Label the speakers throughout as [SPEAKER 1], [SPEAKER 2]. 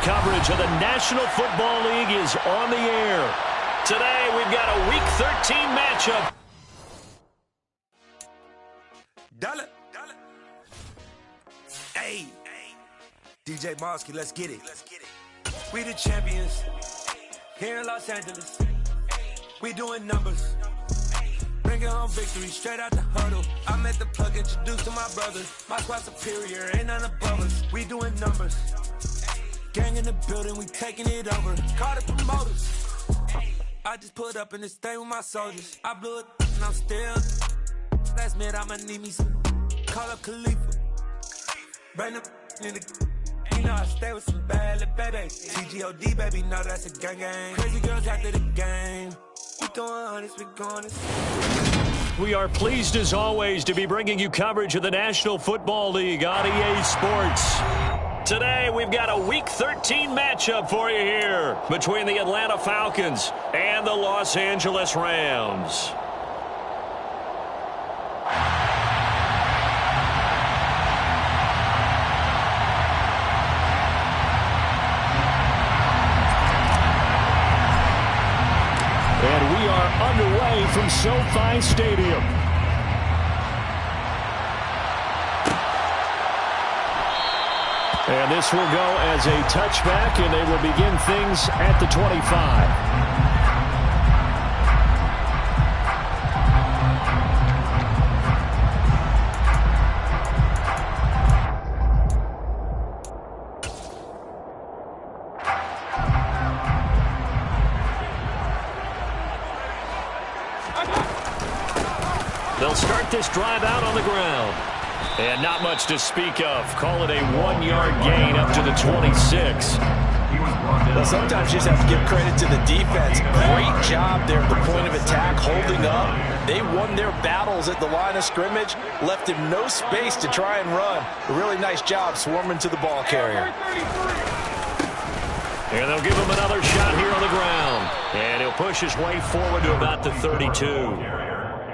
[SPEAKER 1] coverage of the National Football League is on the air. Today, we've got a Week 13 matchup.
[SPEAKER 2] Dollar. Hey. DJ Mosky, let's get it. We the champions here in Los Angeles. We doing numbers. Bringing home victory straight out the huddle. I'm at the plug, introduced to my brothers. My squad superior, ain't none above us. We doing numbers. Gang in the building, we taking it over. Call the promoters. I just put up in this thing with my soldiers. I blew it and I'm still. Last minute I'ma need me some. Call up Khalifa. Bring them in the. You know I stay with some bad little baby. TGOD, baby, know that's a gang. Crazy girls after the game. We doing honest, we going.
[SPEAKER 1] We are pleased as always to be bringing you coverage of the National Football League on EA Sports. Today we've got a Week 13 matchup for you here between the Atlanta Falcons and the Los Angeles Rams. And we are underway from SoFi Stadium. And this will go as a touchback, and they will begin things at the 25. They'll start this drive out on the ground. And not much to speak of. Call it a 1-yard gain up to the 26.
[SPEAKER 3] Well, sometimes you just have to give credit to the defense. Great job there at the point of attack, holding up. They won their battles at the line of scrimmage, left him no space to try and run. A really nice job swarming to the ball carrier.
[SPEAKER 1] And they'll give him another shot here on the ground. And he'll push his way forward to about the 32.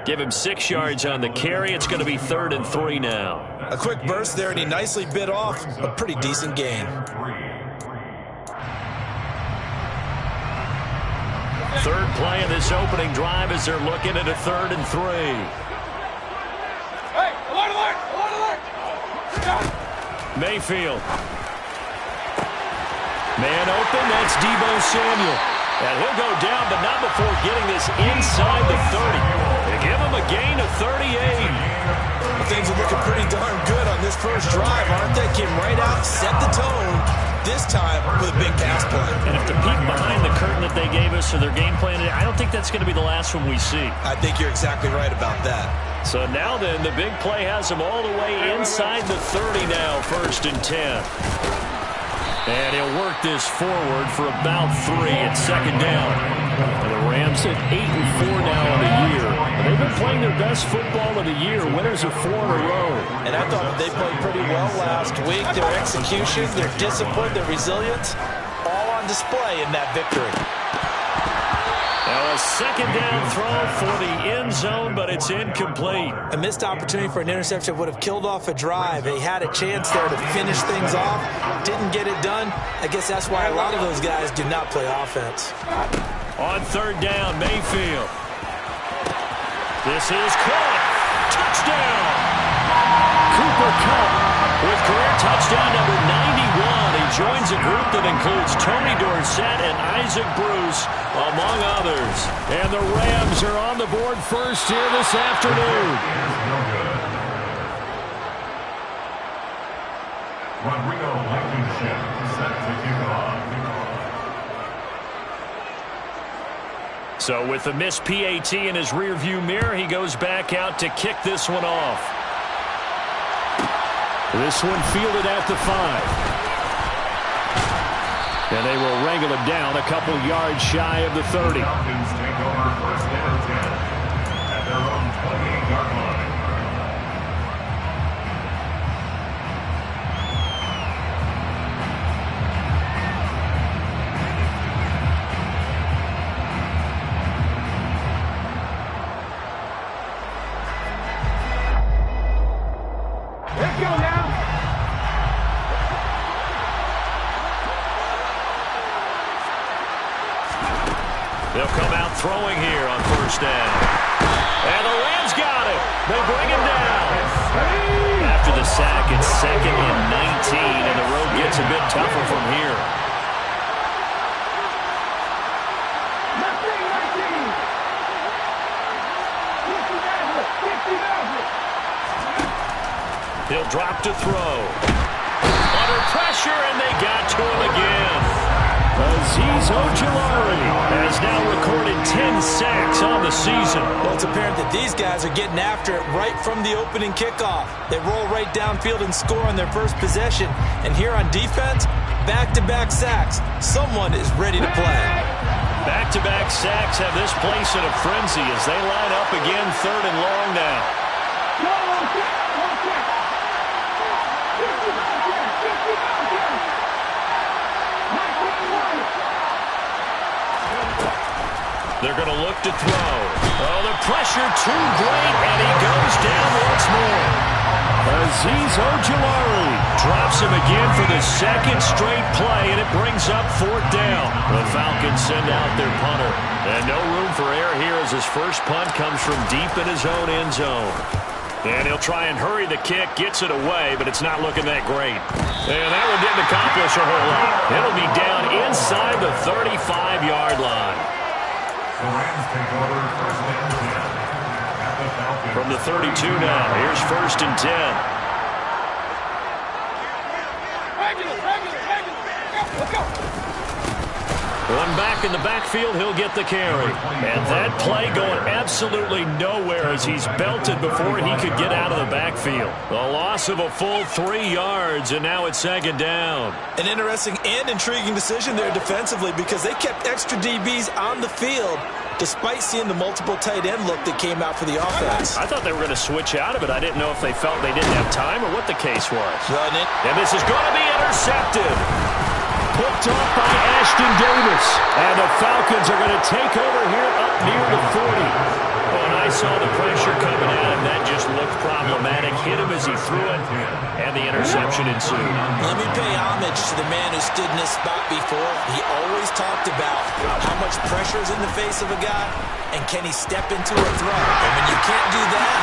[SPEAKER 1] Give him 6 yards on the carry. It's going to be 3rd and 3 now.
[SPEAKER 3] A quick burst there, and he nicely bit off a pretty decent gain.
[SPEAKER 1] Third play of this opening drive as they're looking at a 3rd and 3.
[SPEAKER 4] Hey, alert!
[SPEAKER 1] Mayfield. Man open, that's Deebo Samuel. And he'll go down, but not before getting this inside the 30. They give him a gain of 38.
[SPEAKER 3] Things are looking pretty darn good on this first drive, aren't they? Came right out, set the tone, this time with a big pass play.
[SPEAKER 1] And if the peek behind the curtain that they gave us for their game plan, I don't think that's going to be the last one we see.
[SPEAKER 3] I think you're exactly right about that.
[SPEAKER 1] So now then, the big play has them all the way inside the 30 now, 1st and 10. And he'll work this forward for about 3 at 2nd down. And the Rams at 8-4 now in the year. And they've been playing their best football of the year. Winners of 4 in a row.
[SPEAKER 3] And I thought they played pretty well last week. Their execution, their discipline, their resilience, all on display in that victory.
[SPEAKER 1] Now a 2nd down throw for the end zone, but it's incomplete.
[SPEAKER 3] A missed opportunity for an interception would have killed off a drive. They had a chance there to finish things off. Didn't get it done. I guess that's why a lot of those guys do not play offense.
[SPEAKER 1] On 3rd down, Mayfield. This is caught. Touchdown! Cooper Kupp with career touchdown number 91. He joins a group that includes Tony Dorsett and Isaac Bruce, among others. And the Rams are on the board first here this afternoon.
[SPEAKER 5] Rodrigo Blankenship set to kick off.
[SPEAKER 1] So with the missed PAT in his rearview mirror, he goes back out to kick this one off. This one fielded at the 5. And they will wrangle it down a couple yards shy of the 30.
[SPEAKER 5] Falcons take over 1st and 10 at their own 28-yard line.
[SPEAKER 1] throwing here on first down. And the Rams got it. They bring him down. After the sack, it's 2nd and 19, and the road gets a bit tougher from here. He'll drop to throw. Under pressure, and they got to him again. Azeez Ojulari has now recorded 10 sacks on the season.
[SPEAKER 3] Well, it's apparent that these guys are getting after it right from the opening kickoff. They roll right downfield and score on their first possession. And here on defense, back-to-back sacks. Someone is ready to play.
[SPEAKER 1] Back-to-back sacks have this place in a frenzy as they line up again 3rd and long now. They're going to look to throw. Oh, the pressure too great, and he goes down once more. Azeez Ojulari drops him again for the 2nd straight play, and it brings up 4th down. The Falcons send out their punter. And no room for error here as his first punt comes from deep in his own end zone. And he'll try and hurry the kick, gets it away, but it's not looking that great. And that one didn't accomplish a whole lot. It'll be down inside the 35-yard line.
[SPEAKER 5] The Rams take over 1st and 10 at the Falcons.
[SPEAKER 1] From the 32 now, here's 1st and 10.
[SPEAKER 4] Let's go.
[SPEAKER 1] One back in the backfield, he'll get the carry. And that play going absolutely nowhere as he's belted before he could get out of the backfield. A loss of a full 3 yards, and now it's 2nd down.
[SPEAKER 3] An interesting and intriguing decision there defensively because they kept extra DBs on the field despite seeing the multiple tight end look that came out for the offense.
[SPEAKER 1] I thought they were going to switch out of it. I didn't know if they felt they didn't have time or what the case was.
[SPEAKER 3] Run it.
[SPEAKER 1] And this is going to be intercepted. Picked off by Ashton Davis. And the Falcons are going to take over here up near the 40. Well, I saw the pressure coming at him. That just looked problematic. Hit him as he threw it, and the interception ensued.
[SPEAKER 3] Let me pay homage to the man who stood in this spot before. He always talked about how much pressure is in the face of a guy, and can he step into a throw. And when you can't do that,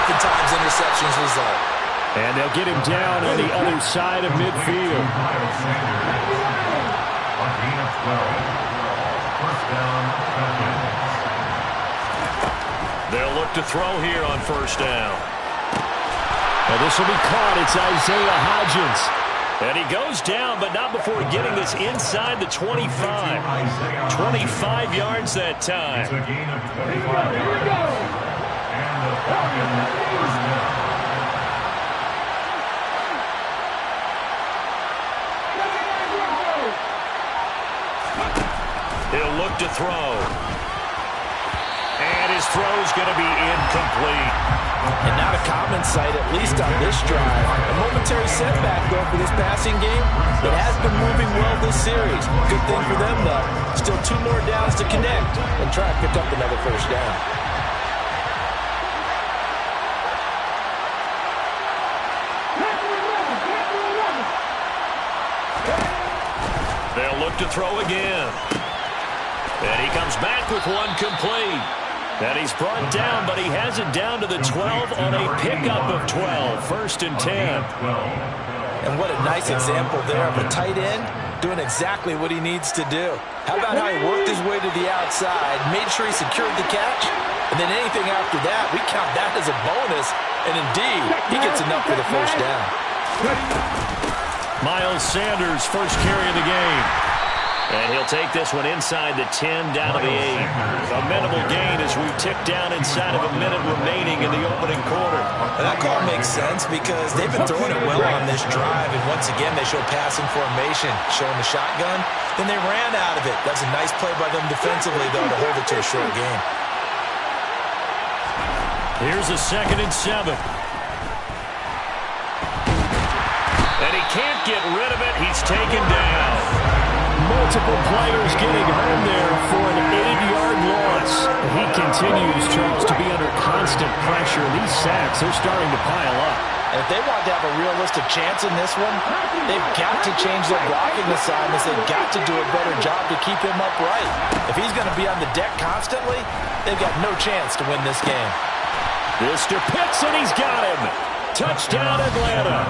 [SPEAKER 3] oftentimes interceptions result.
[SPEAKER 1] And they'll get him down on the other side of midfield. They'll look to throw here on 1st down. Well, this will be caught. It's Isaiah Hodgins. And he goes down, but not before getting this inside the 25. 25 yards that time.
[SPEAKER 5] It's a gain of 25 yards. And the Falcons 1st down.
[SPEAKER 1] He'll look to throw. And his throw's going to be incomplete.
[SPEAKER 3] And not a common sight, at least on this drive. A momentary setback, though, for this passing game. It has been moving well this series. Good thing for them, though. Still 2 more downs to connect and try to pick up another 1st down.
[SPEAKER 1] They'll look to throw again. And he comes back with one complete. And he's brought down, but he has it down to the 12 on a pickup of 12. 1st and 10.
[SPEAKER 3] And what a nice example there of a tight end doing exactly what he needs to do. How about how he worked his way to the outside, made sure he secured the catch, and then anything after that, we count that as a bonus. And indeed, he gets enough for the 1st down.
[SPEAKER 1] Miles Sanders, first carry of the game. And he'll take this one inside the 10, down to the 8. A minimal gain as we tick down inside of a minute remaining in the opening quarter.
[SPEAKER 3] And that call makes sense because they've been throwing it well on this drive. And once again, they show passing formation, showing the shotgun. Then they ran out of it. That's a nice play by them defensively, though, to hold it to a short game.
[SPEAKER 1] Here's a 2nd and 7. And he can't get rid of it. He's taken down. Multiple players getting home there for an 8-yard loss. He continues, Charles, to be under constant pressure. These sacks, they're starting to pile up.
[SPEAKER 3] And if they want to have a realistic chance in this one, they've got to change their blocking assignments. They've got to do a better job to keep him upright. If he's going to be on the deck constantly, they've got no chance to win this game.
[SPEAKER 1] This to Pitts, and he's got him. Touchdown, Atlanta.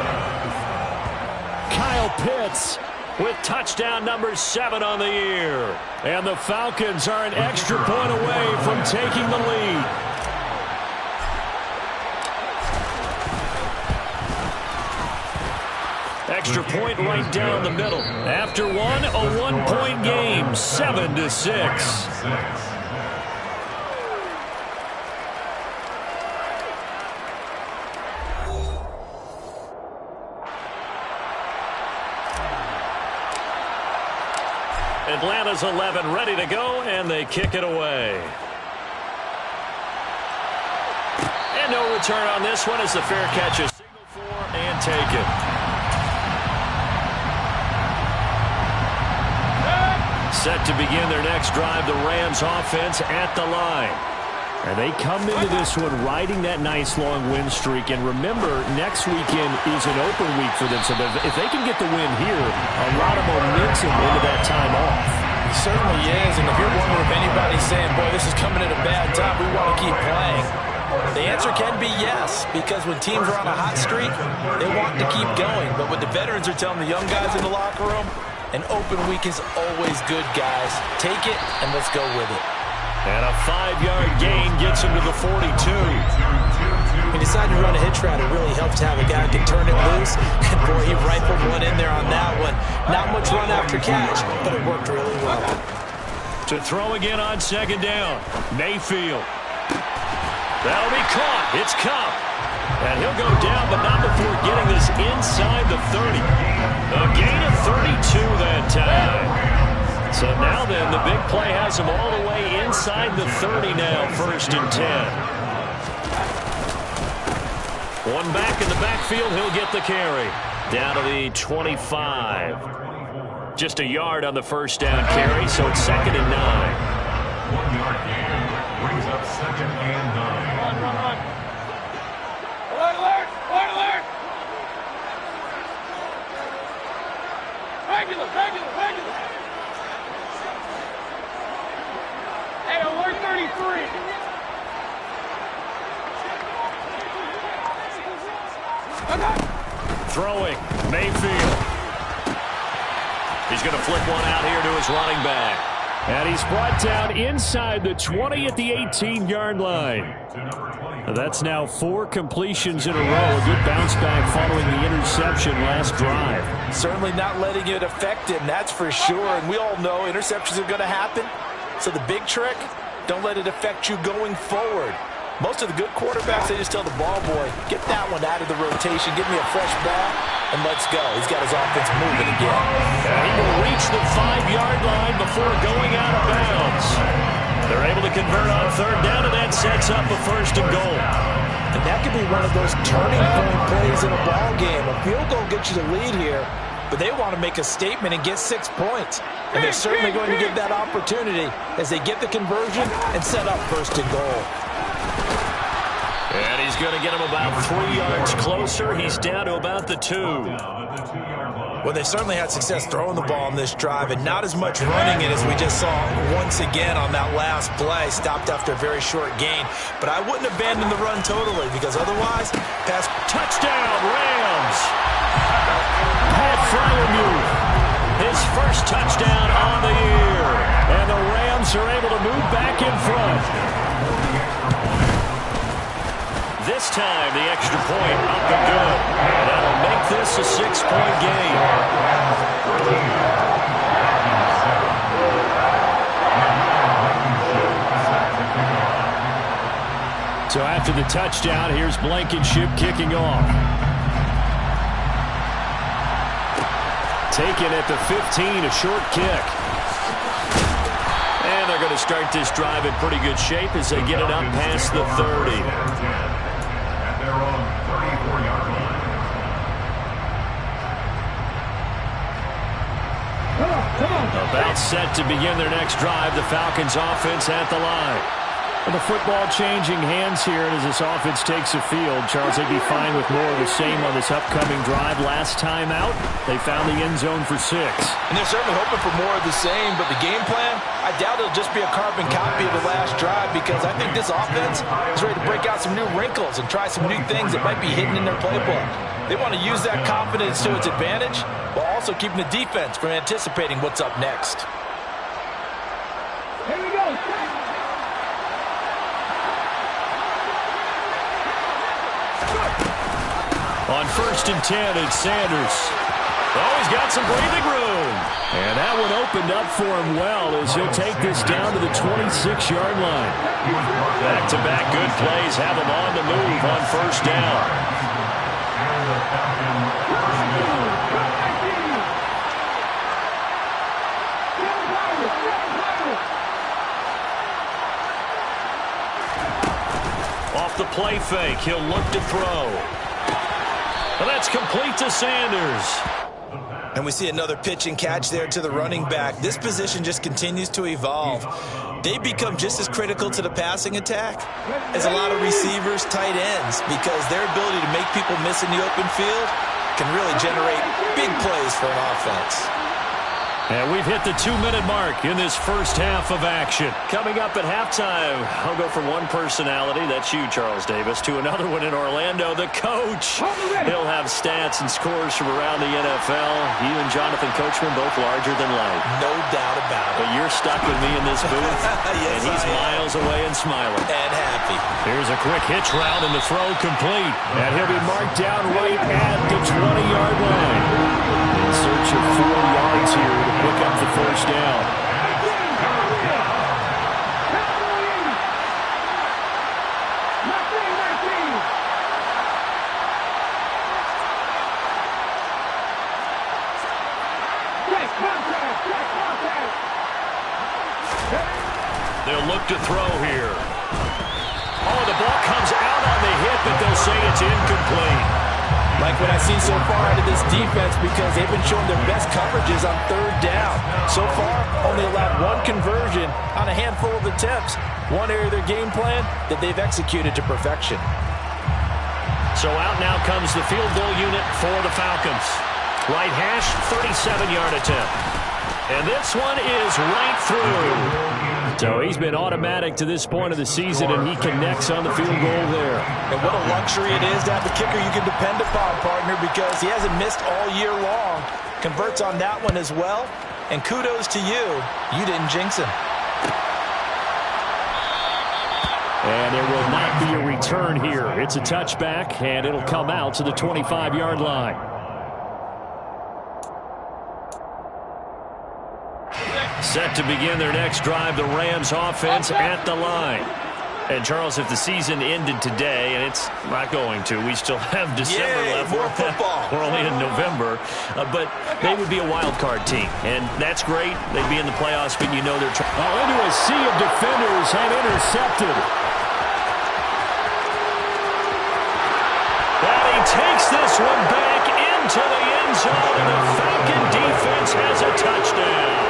[SPEAKER 1] Kyle Pitts with touchdown number 7 on the year. And the Falcons are an extra point away from taking the lead. Extra point right down the middle. After one, a one-point game, 7-6. Atlanta's 11 ready to go, and they kick it away. And no return on this one as the fair catch is signaled for and taken. Set to begin their next drive, the Rams offense at the line. And they come into this one riding that nice long win streak. And remember, next weekend is an open week for them. So if they can get the win here, a lot of momentum into that time off.
[SPEAKER 3] It certainly is. And if you're wondering if anybody's saying, boy, this is coming at a bad time, we want to keep playing, the answer can be yes. Because when teams are on a hot streak, they want to keep going. But what the veterans are telling the young guys in the locker room, an open week is always good, guys. Take it, and let's go with it.
[SPEAKER 1] And a 5-yard gain gets him to the 42.
[SPEAKER 3] He decided to run a hitch route. It really helped to have a guy who can turn it loose. And, boy, he rifled one in there on that one. Not much run after catch, but it worked really well.
[SPEAKER 1] To throw again on second down. Mayfield. That'll be caught. It's Cup. And he'll go down, but not before getting this inside the 30. A gain of 32 that time. So now then, the big play has him all the way inside the 30 now, 1st and 10. One back in the backfield, he'll get the carry. Down to the 25. Just a yard on the first down carry, so it's 2nd and 9.
[SPEAKER 5] 1-yard gain brings up 2nd and 9.
[SPEAKER 4] Run. Alert! Regular. Hey, alert 33.
[SPEAKER 1] Throwing, Mayfield. He's going to flick one out here to his running back. And he's brought down inside the 20 at the 18-yard line. That's now 4 completions in a row. A good bounce back following the interception last drive.
[SPEAKER 3] Certainly not letting it affect him, that's for sure. And we all know interceptions are going to happen. So the big trick, don't let it affect you going forward. Most of the good quarterbacks, they just tell the ball boy, get that one out of the rotation, give me a fresh ball, and let's go. He's got his offense moving again.
[SPEAKER 1] And he will reach the 5-yard line before going out of bounds. They're able to convert on 3rd down, and that sets up a 1st and goal.
[SPEAKER 3] And that could be one of those turning point plays in a ball game. A field goal gets you the lead here, but they want to make a statement and get 6 points. And they're certainly going to give that opportunity as they get the conversion and set up 1st and goal.
[SPEAKER 1] And he's going to get him about 3 yards closer. He's down to about the 2.
[SPEAKER 3] Well, they certainly had success throwing the ball on this drive and not as much running it as we just saw once again on that last play. Stopped after a very short gain. But I wouldn't abandon the run totally because otherwise, pass.
[SPEAKER 1] Touchdown, Rams. Pat Fryermuth, his first touchdown on the year. And the Rams are able to move back in front. This time, the extra point up and good. And that'll make this a 6-point game. So after the touchdown, here's Blankenship kicking off. Taken at the 15, a short kick. And they're going to start this drive in pretty good shape as they get it up past the 30. About set to begin their next drive, the Falcons offense at the line. With the football changing hands here as this offense takes the field, Charles, they'd be fine with more of the same on this upcoming drive. Last time out, they found the end zone for 6.
[SPEAKER 3] And they're certainly hoping for more of the same, but the game plan, I doubt it'll just be a carbon copy of the last drive, because I think this offense is ready to break out some new wrinkles and try some new things that might be hidden in their playbook. They want to use that confidence to its advantage while also keeping the defense from anticipating what's up next.
[SPEAKER 4] Here we go.
[SPEAKER 1] On 1st and 10, it's Sanders. Oh, he's got some breathing room. And that one opened up for him well as he'll take this down to the 26-yard line. Back-to-back good plays have him on the move on 1st down. Off the play fake, he'll look to throw. Well, that's complete to Sanders.
[SPEAKER 3] And we see another pitch and catch there to the running back. This position just continues to evolve. They become just as critical to the passing attack as a lot of receivers, tight ends, because their ability to make people miss in the open field can really generate big plays for an offense.
[SPEAKER 1] And we've hit the 2-minute mark in this first half of action. Coming up at halftime, I'll go from one personality, that's you, Charles Davis, to another one in Orlando, the coach. He'll have stats and scores from around the NFL. You and Jonathan Coachman both larger than life.
[SPEAKER 3] No doubt about it.
[SPEAKER 1] But you're stuck with me in this booth,
[SPEAKER 3] yes,
[SPEAKER 1] and he's miles away and smiling.
[SPEAKER 3] And happy.
[SPEAKER 1] Here's a quick hitch route, and the throw complete. And he'll be marked down right at the 20-yard line. In search of 4 yards here to pick up the first down. They'll look to throw here. Oh, the ball comes out on the hit, but they'll say it's incomplete.
[SPEAKER 3] Like what I've seen so far out of this defense, because they've been showing their best coverages on 3rd down. So far, only allowed 1 conversion on a handful of attempts. One area of their game plan that they've executed to perfection.
[SPEAKER 1] So out now comes the field goal unit for the Falcons. Right hash, 37-yard attempt. And this one is right through. So he's been automatic to this point of the season, and he connects on the field goal there.
[SPEAKER 3] And what a luxury it is to have a kicker you can depend upon, partner, because he hasn't missed all year long. Converts on that one as well. And kudos to you. You didn't jinx him.
[SPEAKER 1] And there will not be a return here. It's a touchback, and it'll come out to the 25-yard line. Set to begin their next drive, the Rams offense at the line. And, Charles, if the season ended today, and it's not going to, we still have December left.
[SPEAKER 3] More football.
[SPEAKER 1] We're only in November. But they would be a wild card team, and that's great. They'd be in the playoffs, but you know they're trying. Oh, into a sea of defenders and intercepted. And he takes this one back into the end zone, and the Falcon defense has a touchdown.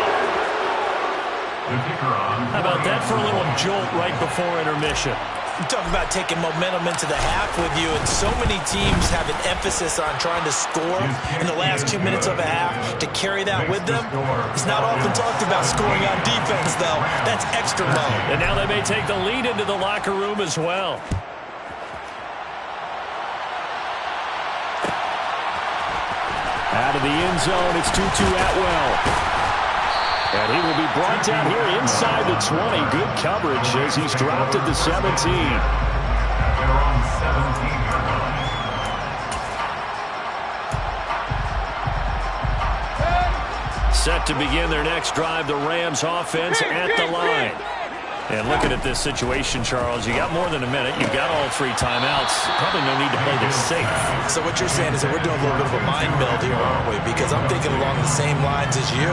[SPEAKER 1] How about that for a little jolt right before intermission?
[SPEAKER 3] You talk about taking momentum into the half with you, and so many teams have an emphasis on trying to score in the last 2 minutes of a half. To carry that with them, it's not often talked about scoring on defense, though. That's extra mode.
[SPEAKER 1] And now they may take the lead into the locker room as well. Out of the end zone, it's Tutu Atwell. And he will be brought down here inside the 20. Good coverage as he's dropped at the 17.
[SPEAKER 5] They're on 17.
[SPEAKER 1] Set to begin their next drive, the Rams offense at the line. And looking at this situation, Charles, you got more than a minute. You've got all 3 timeouts. Probably no need to play this safe.
[SPEAKER 3] So what you're saying is that we're doing a little bit of a mind meld here, aren't we? Because I'm thinking along the same lines as you.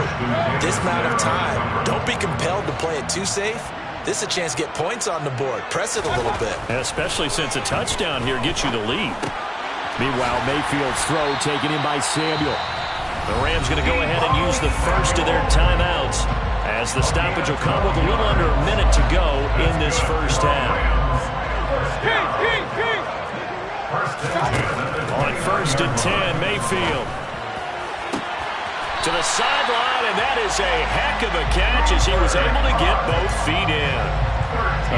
[SPEAKER 3] This amount of time, don't be compelled to play it too safe. This is a chance to get points on the board. Press it a little bit.
[SPEAKER 1] And especially since a touchdown here gets you the lead. Meanwhile, Mayfield's throw taken in by Samuel. The Rams going to go ahead and use the first of their timeouts. as the stoppage will come with a little under a minute to go in this first half. On 1st and 10, Mayfield. To the sideline, and that is a heck of a catch as he was able to get both feet in.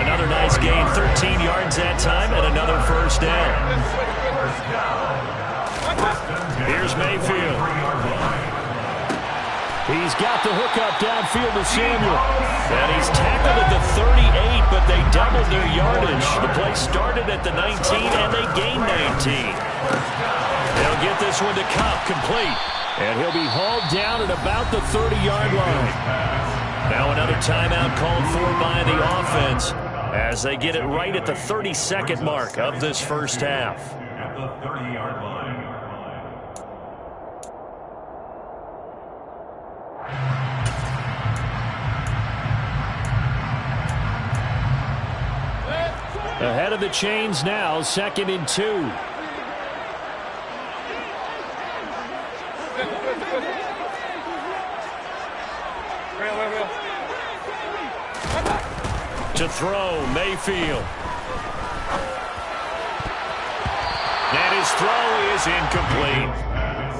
[SPEAKER 1] Another nice gain, 13 yards that time, and another first down. Here's Mayfield. He's got the hookup downfield to Samuel. And he's tackled at the 38, but they doubled their yardage. The play started at the 19, and they gained 19. They'll get this one to Cobb, complete. And he'll be hauled down at about the 30-yard line. Now another timeout called for by the offense as they get it right at the 32nd mark of this first half.
[SPEAKER 5] At the 30-yard line.
[SPEAKER 1] Ahead of the chains now, 2nd and 2. To throw, Mayfield. And his throw is incomplete.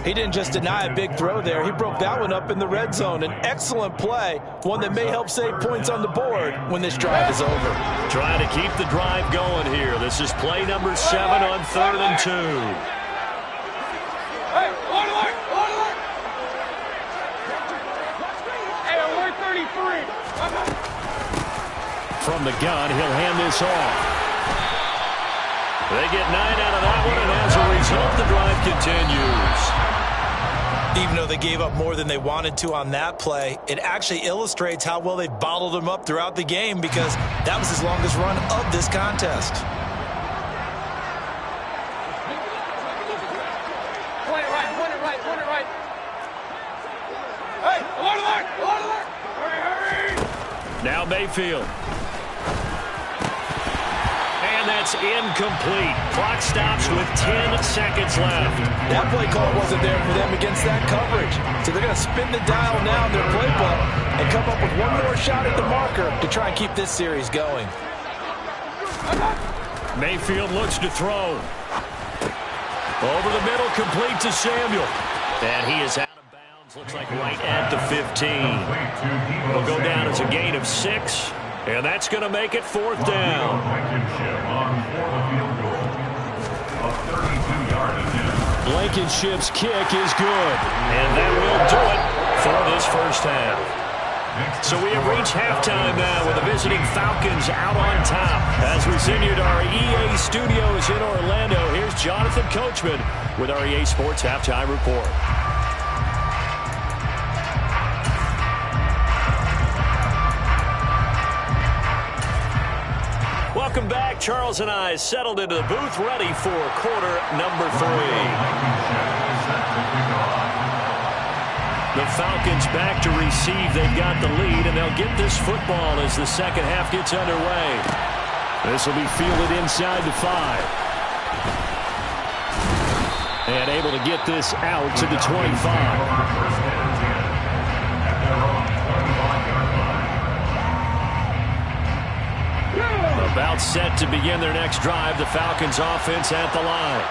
[SPEAKER 3] He didn't just deny a big throw there. He broke that one up in the red zone. An excellent play, one that may help save points on the board when this drive is over.
[SPEAKER 1] Trying to keep the drive going here. This is play number 7 on 3rd and 2.
[SPEAKER 4] Hey, alert! Hey, alert 33!
[SPEAKER 1] From the gun, he'll hand this off. They get 9 out of that one, and as a result, the drive continues.
[SPEAKER 3] Even though they gave up more than they wanted to on that play, it actually illustrates how well they bottled them up throughout the game because that was his longest run of this contest.
[SPEAKER 4] Point it right. Hey, alert! Hurry!
[SPEAKER 1] Now Mayfield. And that's incomplete. Clock stops with 10 seconds left.
[SPEAKER 3] That play call wasn't there for them against that coverage. So they're going to spin the dial now in their playbook and come up with one more shot at the marker to try and keep this series going.
[SPEAKER 1] Mayfield looks to throw. Over the middle, complete to Samuel. And he is out of bounds. Looks like right at the 15. It'll go down as a gain of 6. And that's going to make it 4th down. Blankenship's kick is good. And that will do it for this first half. So we have reached halftime now with the visiting Falcons out on top. As we send you to our EA studios in Orlando, here's Jonathan Coachman with our EA Sports Halftime Report. Welcome back. Charles and I settled into the booth ready for quarter number 3. The Falcons back to receive. They've got the lead, and they'll get this football as the second half gets underway. This will be fielded inside the 5. And able to get this out to the 25. About set to begin their next drive. The Falcons offense at the line.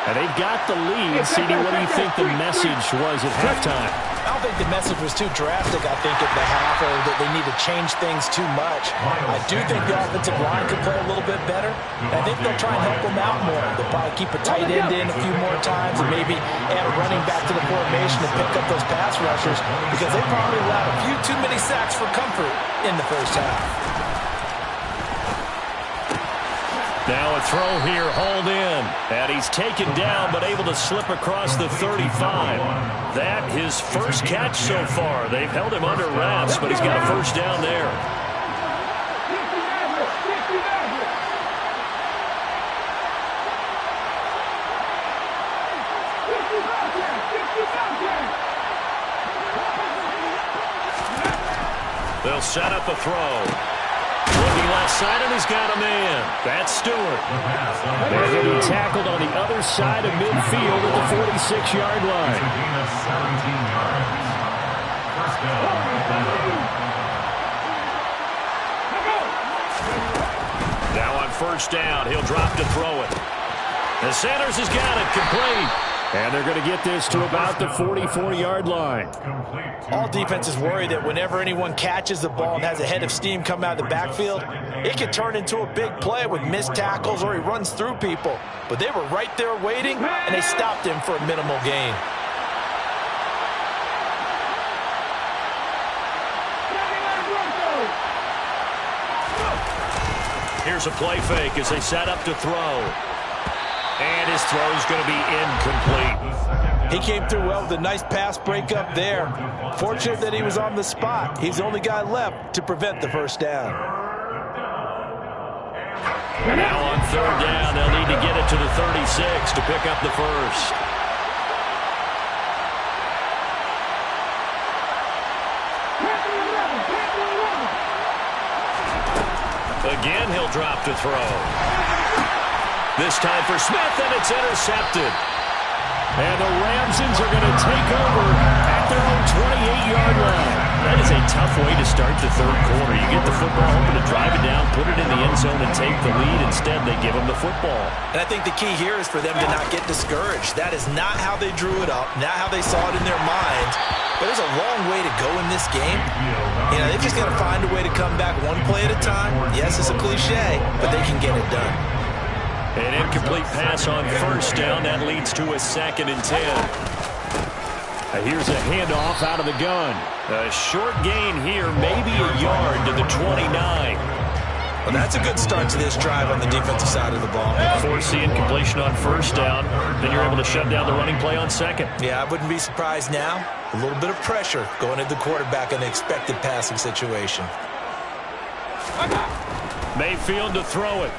[SPEAKER 1] And they've got the lead. CD, what do you think the message was at halftime?
[SPEAKER 3] I don't think the message was too drastic, I think, at the half, or that they need to change things too much. I do think the offensive line could play a little bit better. And I think they'll try and help them out more. They'll probably keep a tight end in a few more times and maybe add a running back to the formation to pick up those pass rushers because they probably allowed a few too many sacks for comfort in the first half.
[SPEAKER 1] Now a throw here, hauled in. And he's taken down, but able to slip across the 35. That his first catch so far. They've held him under wraps, but he's got a first down there. They'll set up a throw. Looking left side, and he's got a man. That's Stewart. And he'll be tackled on the other side of midfield at the 46-yard line. first down. He'll drop to throw it. And Sanders has got it complete. And they're going to get this to about the 44-yard line.
[SPEAKER 3] All defenses worry that whenever anyone catches the ball and has a head of steam come out of the backfield, it can turn into a big play with missed tackles or he runs through people. But they were right there waiting, and they stopped him for a minimal gain.
[SPEAKER 1] Here's a play fake as they set up to throw. And his throw is going to be incomplete.
[SPEAKER 3] He came through well with a nice pass breakup there. Fortunate that he was on the spot. He's the only guy left to prevent the first down.
[SPEAKER 1] And now on third down, they'll need to get it to the 36 to pick up the first. Again, he'll drop to throw. This time for Smith, and it's intercepted. And the Ramsons are going to take over at their own 28-yard line. That is a tough way to start the third quarter. You get the football, hoping to drive it down, put it in the end zone, and take the lead. Instead, they give them the football.
[SPEAKER 3] And I think the key here is for them to not get discouraged. That is not how they drew it up, not how they saw it in their minds. But there's a long way to go in this game. You know, they've just got to find a way to come back one play at a time. Yes, it's a cliche, but they can get it done.
[SPEAKER 1] An incomplete pass on first down. That leads to a 2nd and 10. Here's a handoff out of the gun. A short gain here, maybe a yard to the 29.
[SPEAKER 3] Well, that's a good start to this drive on the defensive side of the ball.
[SPEAKER 1] Force the incompletion on first down. Then you're able to shut down the running play on second.
[SPEAKER 3] Yeah, I wouldn't be surprised now. A little bit of pressure going at the quarterback in an expected passing situation.
[SPEAKER 1] Mayfield to throw it.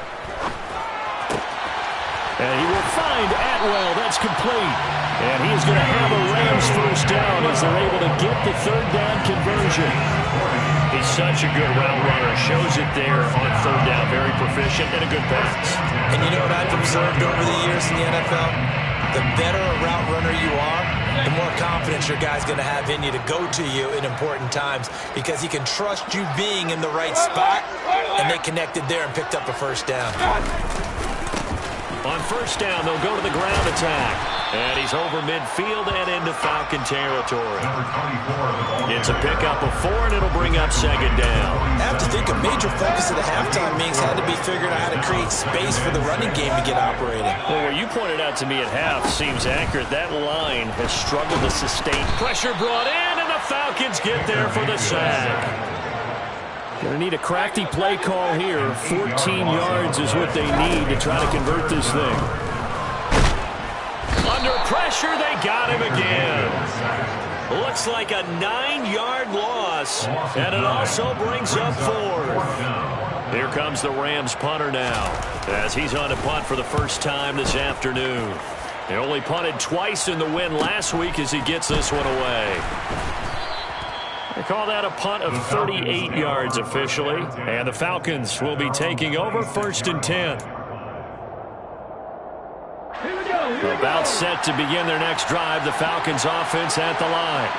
[SPEAKER 1] And he will find Atwell. That's complete. And he is going to have a Rams first down as they're able to get the third down conversion. He's such a good route runner. Shows it there on third down. Very proficient and a good pass.
[SPEAKER 3] And you know what I've observed over the years in the NFL? The better a route runner you are, the more confidence your guy's going to have in you to go to you in important times because he can trust you being in the right spot, and they connected there and picked up a first down.
[SPEAKER 1] On first down, they'll go to the ground attack. And he's over midfield and into Falcon territory. It's a pickup of 4, and it'll bring up 2nd down.
[SPEAKER 3] I have to think a major focus of the halftime meetings had to be figuring out how to create space for the running game to get operating.
[SPEAKER 1] Well, what you pointed out to me at half seems accurate. That line has struggled to sustain. Pressure brought in, and the Falcons get there for the sack. Going to need a crafty play call here. 14 yards is what they need to try to convert this thing. Under pressure, they got him again. Looks like a 9-yard loss, and it also brings up 4th. Here comes the Rams punter now, as he's on to punt for the first time this afternoon. He only punted twice in the win last week as he gets this one away. They call that a punt of 38 yards officially. And the Falcons will be taking over 1st and 10. About set to begin their next drive. The Falcons offense at the line.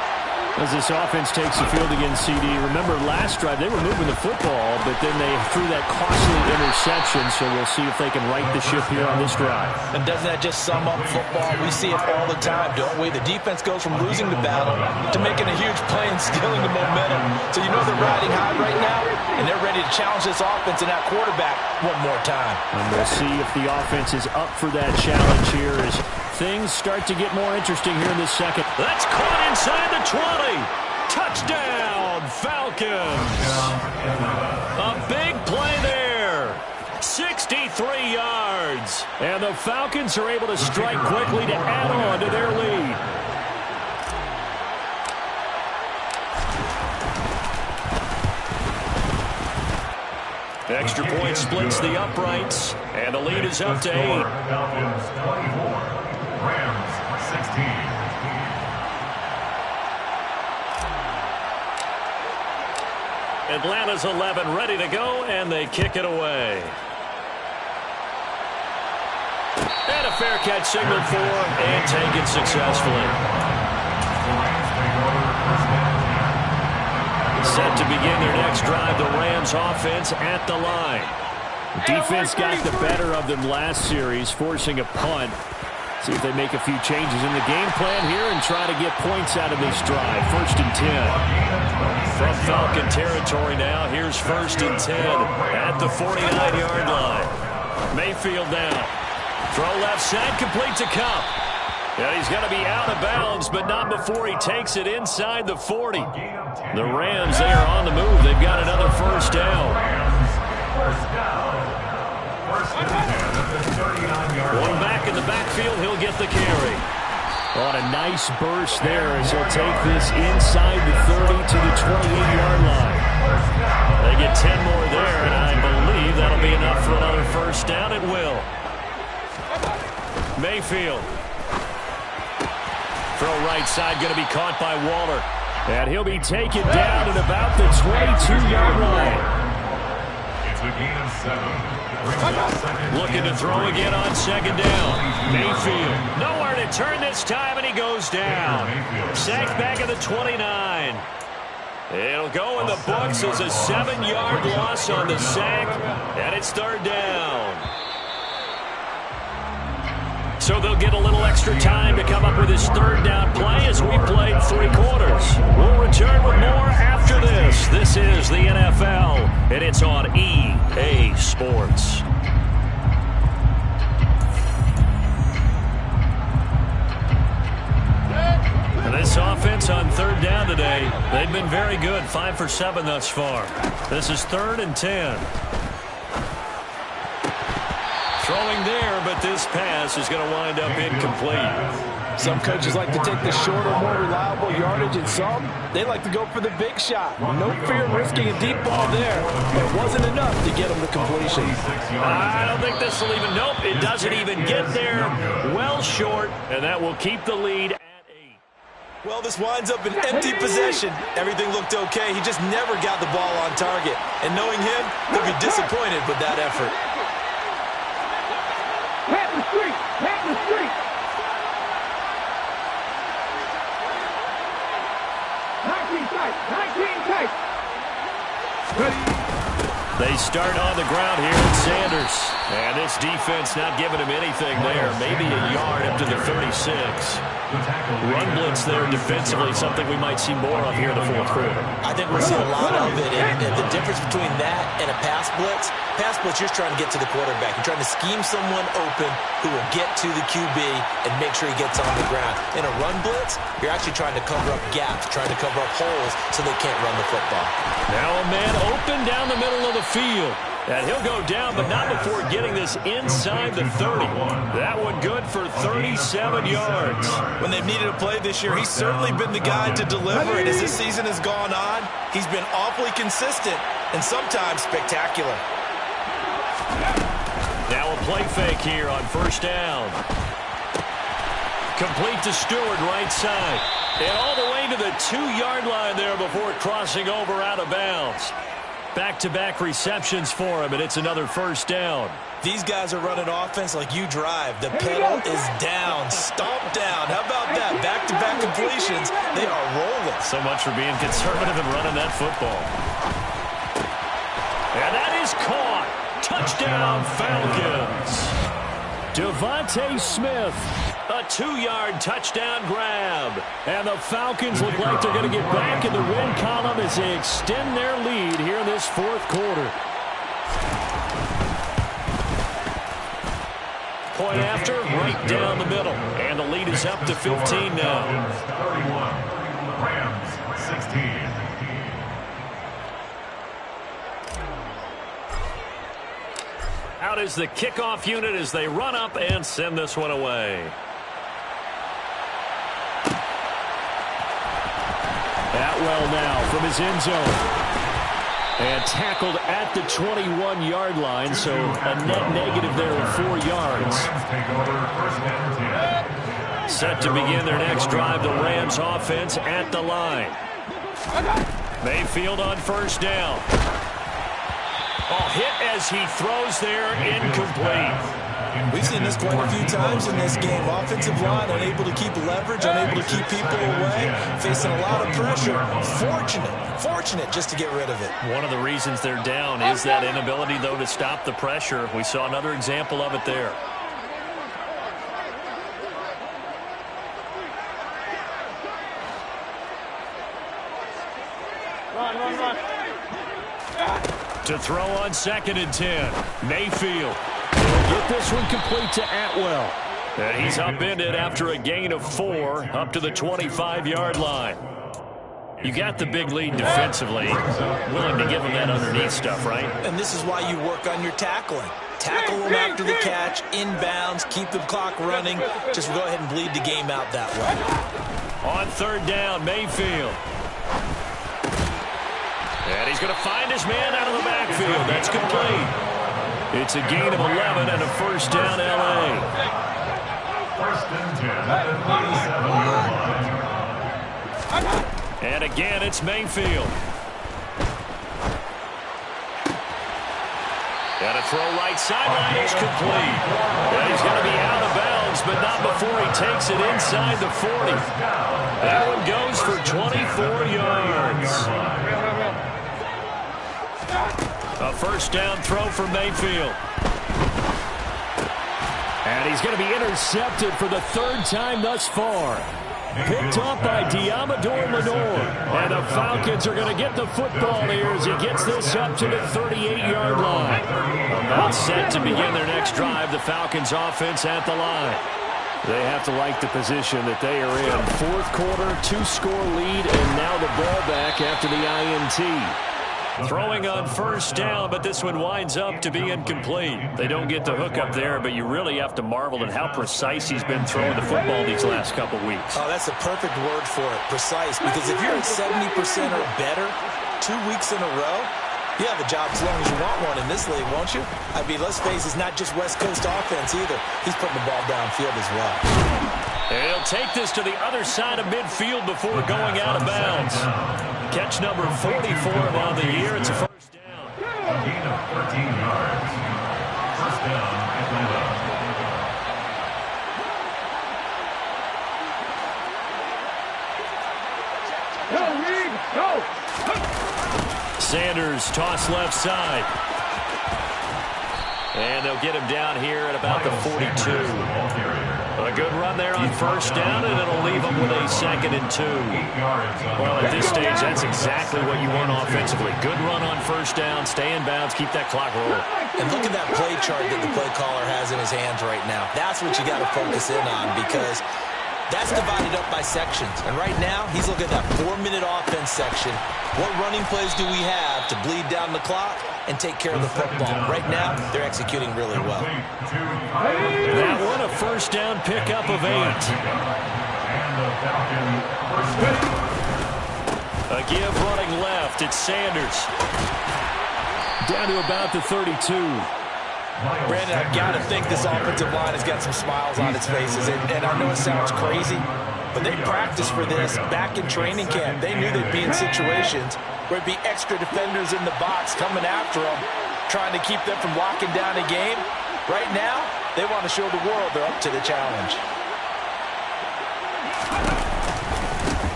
[SPEAKER 1] As this offense takes the field against CD, remember last drive they were moving the football, but then they threw that costly interception, so we'll see if they can right the ship here on this drive.
[SPEAKER 3] And doesn't that just sum up football? We see it all the time, don't we? The defense goes from losing the battle to making a huge play and stealing the momentum. So you know they're riding high right now, and they're ready to challenge this offense and that quarterback one more time.
[SPEAKER 1] And we'll see if the offense is up for that challenge here as things start to get more interesting here in this second. That's caught inside the 20. Touchdown, Falcons. A big play there. 63 yards. And the Falcons are able to strike quickly to add on to their lead. Extra point splits the uprights, and the lead is up to 8.
[SPEAKER 5] Falcons 24, Rams 16.
[SPEAKER 1] Atlanta's 11 ready to go, and they kick it away. And a fair catch signaled for and taken successfully. Set to begin their next drive, the Rams offense at the line. Defense got the better of them last series, forcing a punt. See if they make a few changes in the game plan here and try to get points out of this drive. 1st and 10. From Falcon territory now, here's 1st and 10 at the 49-yard line. Mayfield now. Throw left side, complete to Cup. And he's going to be out of bounds, but not before he takes it inside the 40. The Rams, they are on the move. They've got another 1st down. One back in the backfield, he'll get the carry. On a nice burst there as he'll take this inside the 30 to the 28-yard line. They get 10 more there, and I believe that'll be enough for another 1st down. It will. Mayfield. Throw right side, going to be caught by Waller. And he'll be taken down at about the 22-yard line.
[SPEAKER 5] It's a gain of 7.
[SPEAKER 1] Looking to throw again on 2nd down. Mayfield. Nowhere to turn this time, and he goes down. Sacked back at the 29. It'll go in the books as a 7-yard loss on the sack, and it's 3rd down. So they'll get a little extra time to come up with his 3rd down play as we played 3 quarters. We'll return with more after this. This is the NFL, and it's on EA Sports. And this offense on 3rd down today, they've been very good, 5 for 7 thus far. This is 3rd and 10. Throwing there, but this pass is going to wind up incomplete.
[SPEAKER 3] Some coaches like to take the shorter, more reliable yardage, and some, they like to go for the big shot. No fear of risking a deep ball there. It wasn't enough to get him to completion.
[SPEAKER 1] I don't think this will even, nope, it doesn't even get there. Well short, and that will keep the lead at 8.
[SPEAKER 3] Well, this winds up an empty possession. Everything looked okay. He just never got the ball on target. And knowing him, he'll be disappointed with that effort.
[SPEAKER 4] Pat the street! Pat the street! 19 tight! 19 tight!
[SPEAKER 1] They start on the ground here at Sanders. And this defense not giving him anything there. Maybe a yard up to the 36. Run blitz there defensively, something we might see more of here in the 4th quarter.
[SPEAKER 3] I think we'll see a lot of it. And the difference between that and a pass blitz, you're trying to get to the quarterback. You're trying to scheme someone open who will get to the QB and make sure he gets on the ground. In a run blitz, you're actually trying to cover up gaps, trying to cover up holes so they can't run the football.
[SPEAKER 1] Now a man open down the middle of the field. And he'll go down, but not before getting this inside the 30. That one good for 37 yards.
[SPEAKER 3] When they've needed a play this year, he's certainly been the guy to deliver. And as this season has gone on, he's been awfully consistent and sometimes spectacular.
[SPEAKER 1] Now a play fake here on 1st down. Complete to Stewart, right side. And all the way to the 2-yard line there before crossing over out of bounds. Back-to-back receptions for him, and it's another 1st down.
[SPEAKER 3] These guys are running offense like you drive. The pedal is down, stomp down. How about that? Back-to-back completions. They are rolling.
[SPEAKER 1] So much for being conservative and running that football. And that is caught. Touchdown, Falcons. Devontae Smith, a 2-yard touchdown grab. And the Falcons look like they're going to get back in the win column as they extend their lead here in this 4th quarter. Point after, right down the middle. And the lead is up to 15 now.
[SPEAKER 5] 31, Rams 16.
[SPEAKER 1] Out is the kickoff unit as they run up and send this one away. Atwell now from his end zone. And tackled at the 21-yard line, so a net negative there of 4 yards. Set to begin their next drive, the Rams offense at the line. Mayfield on 1st down. Oh, hit as he throws there, incomplete.
[SPEAKER 3] We've seen this quite a few times in this game. Offensive line unable to keep leverage, unable to keep people away, facing a lot of pressure. Fortunate just to get rid of it.
[SPEAKER 1] One of the reasons they're down is that inability, though, to stop the pressure. We saw another example of it there.
[SPEAKER 4] Run.
[SPEAKER 1] To throw on 2nd and 10. Mayfield. He'll get this one complete to Atwell. And he's upended after a gain of 4 up to the 25-yard line. You got the big lead defensively. Willing to give him that underneath stuff, right?
[SPEAKER 3] And this is why you work on your tackling. Tackle them after the catch, inbounds, keep the clock running. Just go ahead and bleed the game out that way.
[SPEAKER 1] On 3rd down, Mayfield. And he's going to find his man out of the backfield. That's complete. It's a gain of 11 and a 1st down, L.A.
[SPEAKER 5] 1st and 10 at the 37-yard line.
[SPEAKER 1] And again, it's Mayfield. And a throw right sideline is complete. And he's going to be out of bounds, but not before he takes it inside the 40. That one goes for 24 yards. A 1st down throw for Mayfield. And he's going to be intercepted for the 3rd time thus far. Picked up by Diamador Lenore. And the Falcons are going to get the football here as he gets this up to the 38-yard line. About set to begin their next drive. The Falcons offense at the line. They have to like the position that they are in. 4th quarter, 2-score lead, and now the ball back after the INT. Throwing on 1st down, but this one winds up to be incomplete. They don't get the hook up there, but you really have to marvel at how precise he's been throwing the football these last couple weeks.
[SPEAKER 3] Oh, that's a perfect word for it, precise, because if you're at 70% or better 2 weeks in a row, you have a job as long as you want one in this league, won't you? I mean, let's face it, it's not just West Coast offense either. He's putting the ball downfield as well.
[SPEAKER 1] And he'll take this to the other side of midfield before going out of bounds. Catch number 44 on the year. It's a 1st down.
[SPEAKER 5] A gain of 13 yards. 1st down at the 11.
[SPEAKER 4] Go, Reed, go.
[SPEAKER 1] Sanders toss left side. And they'll get him down here at about the 42. A good run there on 1st down, and it'll leave them with a 2nd and 2. Well, at this stage, that's exactly what you want offensively. Good run on 1st down, stay in bounds, keep that clock rolling.
[SPEAKER 3] And look at that play chart that the play caller has in his hands right now. That's what you got to focus in on, because that's divided up by sections. And right now, he's looking at that 4-minute offense section. What running plays do we have to bleed down the clock and take care of the football? Right now, they're executing really well.
[SPEAKER 1] That one, a 1st down pickup of 8. A give running left. It's Sanders. Down to about the 32.
[SPEAKER 3] Brandon, I've got to think this offensive line has got some smiles on its faces. And I know it sounds crazy, but they practiced for this back in training camp. They knew they'd be in situations where it'd be extra defenders in the box coming after them, trying to keep them from locking down a game. Right now, they want to show the world they're up to the challenge.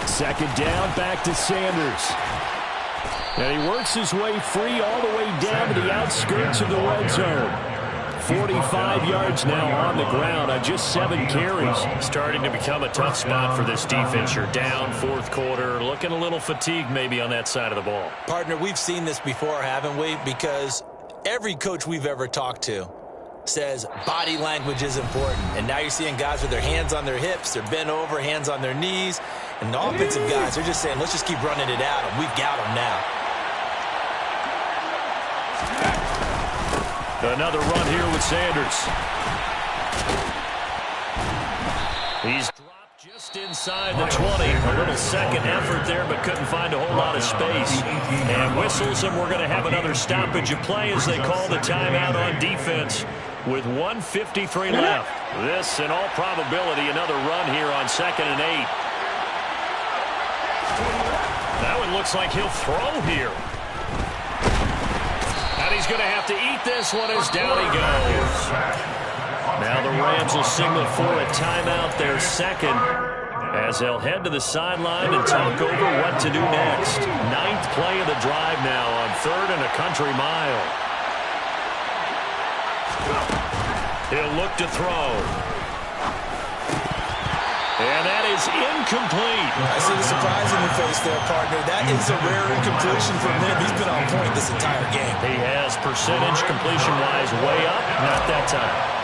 [SPEAKER 1] 2nd down, back to Sanders. And he works his way free all the way down to the outskirts of the red zone. 45 yards now on the ground on just 7 carries. Starting to become a tough spot for this defense. You're down 4th quarter, looking a little fatigued maybe on that side of the ball.
[SPEAKER 3] Partner, we've seen this before, haven't we? Because every coach we've ever talked to says body language is important. And now you're seeing guys with their hands on their hips, they're bent over, hands on their knees. And the offensive guys are just saying, let's just keep running it at them. We've got them now.
[SPEAKER 1] Another run here with Sanders. He's dropped just inside the 20. A little second effort there, but couldn't find a whole lot of space. And whistles, and we're going to have another stoppage of play as they call the timeout on defense with 1:53 left. This, in all probability, another run here on 2nd and 8. That one looks like he'll throw here. And he's going to have to eat this one as down he goes. Rams will signal for a timeout, their second, as they'll head to the sideline and talk over what to do next. 9th play of the drive now on 3rd and a country mile. He'll look to throw. And that is incomplete.
[SPEAKER 3] I see the surprise in your face there, partner. That is a rare incompletion from him. He's been on point this entire game.
[SPEAKER 1] He has percentage completion-wise way up. Not that time.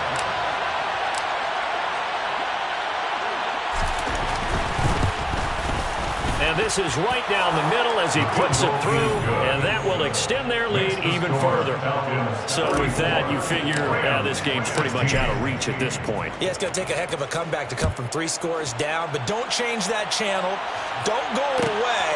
[SPEAKER 1] And this is right down the middle as he puts it through, and that will extend their lead even further. So with that, you figure this game's pretty much out of reach at this point.
[SPEAKER 3] Yeah, it's going to take a heck of a comeback to come from 3 scores down, but don't change that channel. Don't go away.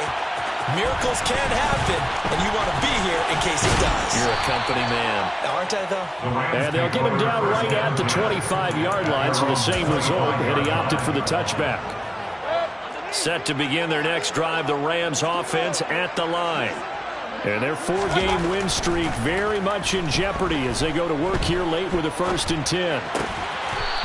[SPEAKER 3] Miracles can happen, and you want to be here in case it does.
[SPEAKER 1] You're a company man.
[SPEAKER 3] Aren't I, though?
[SPEAKER 1] And they'll get him down right at the 25-yard line, so the same result, and he opted for the touchback. Set to begin their next drive, the Rams offense at the line. And their 4-game win streak very much in jeopardy as they go to work here late with a 1st and 10.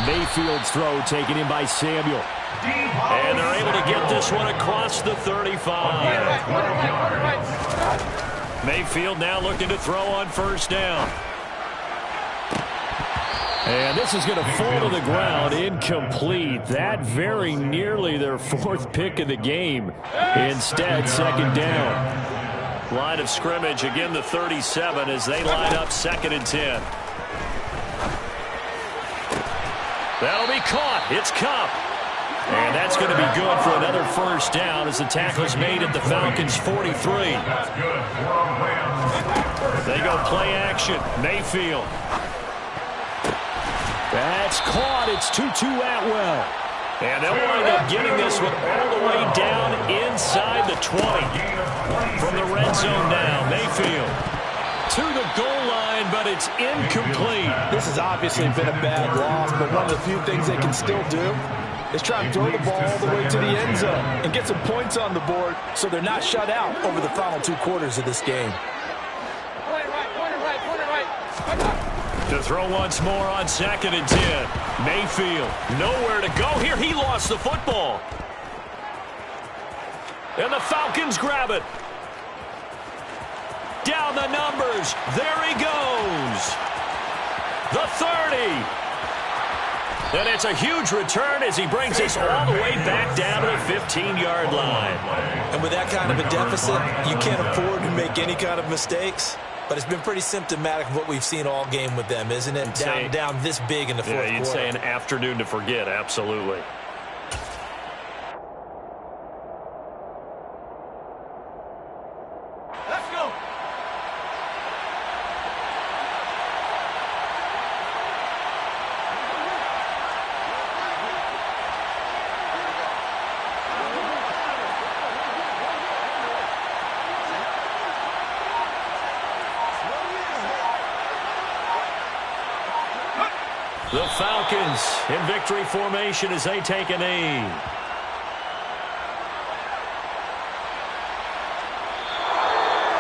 [SPEAKER 1] Mayfield's throw taken in by Samuel. And they're able to get this one across the 35. Mayfield now looking to throw on 1st down. And this is going to fall to the ground, incomplete. That very nearly their 4th pick of the game. Instead, 2nd down. Line of scrimmage, again the 37 as they line up 2nd and 10. That'll be caught. It's Cup. And that's going to be good for another 1st down as the tackle's made at the Falcons' 43. They go play action. Mayfield. That's caught. It's 2-2 Atwell. And they'll wind up getting this one all the way down inside the 20. From the red zone now, Mayfield to the goal line, but it's incomplete.
[SPEAKER 3] This has obviously been a bad loss, but one of the few things they can still do is try and throw the ball all the way to the end zone and get some points on the board so they're not shut out over the final 2 quarters of this game.
[SPEAKER 1] To throw once more on 2nd and 10. Mayfield, nowhere to go here. He lost the football. And the Falcons grab it. Down the numbers. There he goes. The 30. And it's a huge return as he brings us all the way back down to the 15-yard line.
[SPEAKER 3] And with that kind of a deficit, you can't afford to make any kind of mistakes. But it's been pretty symptomatic of what we've seen all game with them, isn't it? Down this big in the 4th quarter.
[SPEAKER 1] Yeah, you'd say an afternoon to forget, absolutely.
[SPEAKER 4] Let's go.
[SPEAKER 1] The Falcons in victory formation as they take a knee.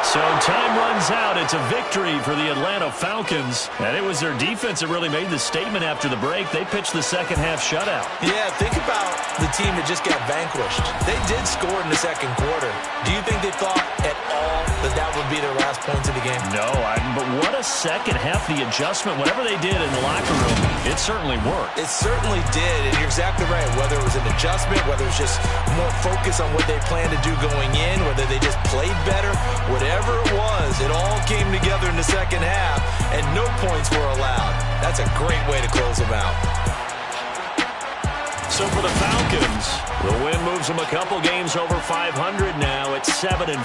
[SPEAKER 1] So time runs out. It's a victory for the Atlanta Falcons. And it was their defense that really made the statement after the break. They pitched the second half shutout.
[SPEAKER 3] Yeah, think about the team that just got vanquished. They did score in the 2nd quarter. Do you think they thought at all that that would be their last points of the game?
[SPEAKER 1] No, but what a second half. The adjustment, whatever they did in the locker room, it certainly worked.
[SPEAKER 3] It certainly did, and you're exactly right. Whether it was an adjustment, whether it was just more focus on what they planned to do going in, whether they just played better, whatever it was, it all came together in the second half, and no points were allowed. That's a great way to close them out.
[SPEAKER 1] So for the Falcons, the win moves them a couple games over 500 now at 7-5.